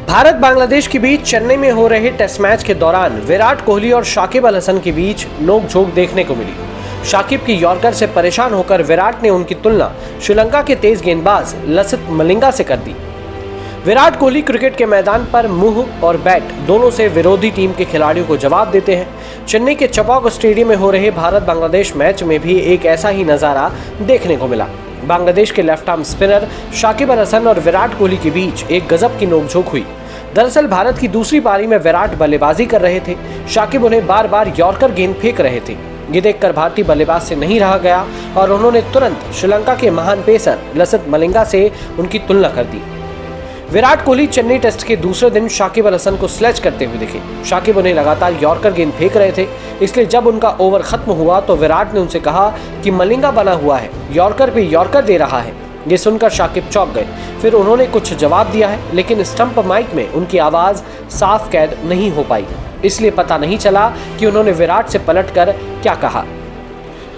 भारत बांग्लादेश के बीच चेन्नई में हो रहे टेस्ट मैच के दौरान विराट कोहली और शाकिब अल हसन के बीच नोकझोंक देखने को मिली। शाकिब की यॉर्कर से परेशान होकर विराट ने उनकी तुलना श्रीलंका के तेज गेंदबाज लसिथ मलिंगा से कर दी। विराट कोहली क्रिकेट के मैदान पर मुंह और बैट दोनों से विरोधी टीम के खिलाड़ियों को जवाब देते हैं। चेन्नई के चपॉक स्टेडियम में हो रहे भारत बांग्लादेश मैच में भी एक ऐसा ही नजारा देखने को मिला। बांग्लादेश के left arm spinner Shakib Al Hasan और विराट कोहली के बीच एक गजब की नोकझोंक हुई। दरअसल भारत की दूसरी पारी में विराट बल्लेबाजी कर रहे थे। शाकिब उन्हें बार बार यॉर्कर गेंद फेंक रहे थे। ये देखकर भारतीय बल्लेबाज से नहीं रहा गया और उन्होंने तुरंत श्रीलंका के महान पेसर लसिथ मलिंगा से उनकी तुलना कर दी। विराट कोहली चेन्नई टेस्ट के दूसरे दिन शाकिब अल हसन को स्लेज करते हुए दिखे। शाकिब उन्हें लगातार यॉर्कर गेंद फेंक रहे थे, इसलिए जब उनका ओवर खत्म हुआ तो विराट ने उनसे कहा कि मलिंगा बना हुआ है, यॉर्कर पे यॉर्कर दे रहा है। ये सुनकर शाकिब चौंक गए। फिर उन्होंने कुछ जवाब दिया है, लेकिन स्टंप माइक में उनकी आवाज़ साफ कैद नहीं हो पाई, इसलिए पता नहीं चला कि उन्होंने विराट से पलटकर क्या कहा।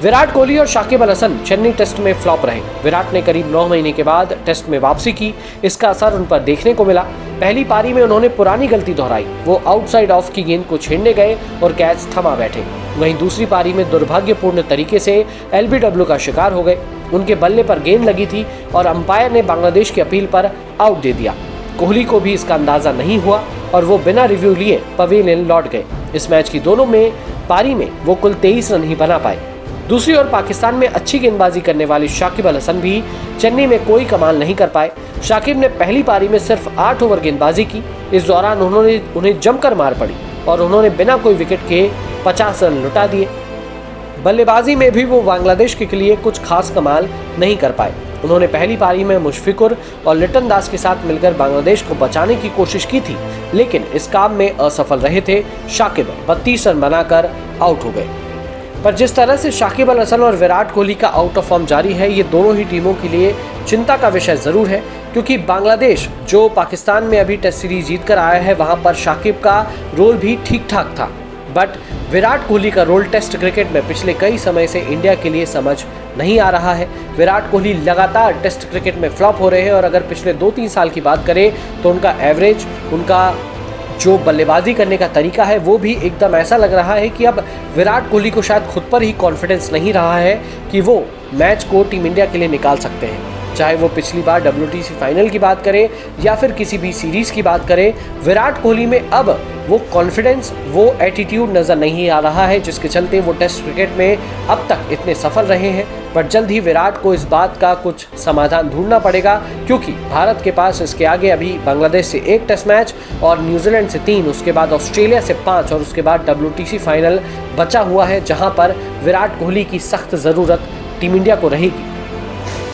विराट कोहली और शाकिब अल हसन चेन्नई टेस्ट में फ्लॉप रहे। विराट ने करीब 9 महीने के बाद टेस्ट में वापसी की। इसका असर उन पर देखने को मिला। पहली पारी में उन्होंने पुरानी गलती दोहराई। वो आउटसाइड ऑफ की गेंद को छेड़ने गए और कैच थमा बैठे। वहीं दूसरी पारी में दुर्भाग्यपूर्ण तरीके से एलबीडब्ल्यू का शिकार हो गए। उनके बल्ले पर गेंद लगी थी और अंपायर ने बांग्लादेश की अपील पर आउट दे दिया। कोहली को भी इसका अंदाजा नहीं हुआ और वो बिना रिव्यू लिए पवेलियन लौट गए। इस मैच की दोनों में पारी में वो कुल 23 रन ही बना पाए। दूसरी ओर पाकिस्तान में अच्छी गेंदबाजी करने वाले शाकिब अल हसन भी चेन्नई में कोई कमाल नहीं कर पाए। शाकिब ने पहली पारी में सिर्फ 8 ओवर गेंदबाजी की। इस दौरान उन्हें जमकर मार पड़ी और उन्होंने बिना कोई विकेट के 50 रन लुटा दिए। बल्लेबाजी में भी वो बांग्लादेश के लिए कुछ खास कमाल नहीं कर पाए। उन्होंने पहली पारी में मुशफिकुर और लिटन दास के साथ मिलकर बांग्लादेश को बचाने की कोशिश की थी, लेकिन इस काम में असफल रहे थे। शाकिब 32 रन बनाकर आउट हो गए। पर जिस तरह से शाकिब अल हसन और विराट कोहली का आउट ऑफ फॉर्म जारी है, ये दोनों ही टीमों के लिए चिंता का विषय जरूर है, क्योंकि बांग्लादेश जो पाकिस्तान में अभी टेस्ट सीरीज जीत कर आया है, वहां पर शाकिब का रोल भी ठीक ठाक था। बट विराट कोहली का रोल टेस्ट क्रिकेट में पिछले कई समय से इंडिया के लिए समझ नहीं आ रहा है। विराट कोहली लगातार टेस्ट क्रिकेट में फ्लॉप हो रहे हैं और अगर पिछले 2-3 साल की बात करें तो उनका एवरेज, उनका जो बल्लेबाजी करने का तरीका है, वो भी एकदम ऐसा लग रहा है कि अब विराट कोहली को शायद खुद पर ही कॉन्फिडेंस नहीं रहा है कि वो मैच को टीम इंडिया के लिए निकाल सकते हैं। चाहे वो पिछली बार WTC फाइनल की बात करें या फिर किसी भी सीरीज़ की बात करें, विराट कोहली में अब वो कॉन्फिडेंस, वो एटीट्यूड नज़र नहीं आ रहा है, जिसके चलते वो टेस्ट क्रिकेट में अब तक इतने सफल रहे हैं। बट जल्द ही विराट को इस बात का कुछ समाधान ढूंढना पड़ेगा, क्योंकि भारत के पास इसके आगे अभी बांग्लादेश से 1 टेस्ट मैच और न्यूजीलैंड से 3, उसके बाद ऑस्ट्रेलिया से 5 और उसके बाद WTC फाइनल बचा हुआ है, जहां पर विराट कोहली की सख्त ज़रूरत टीम इंडिया को रहेगी।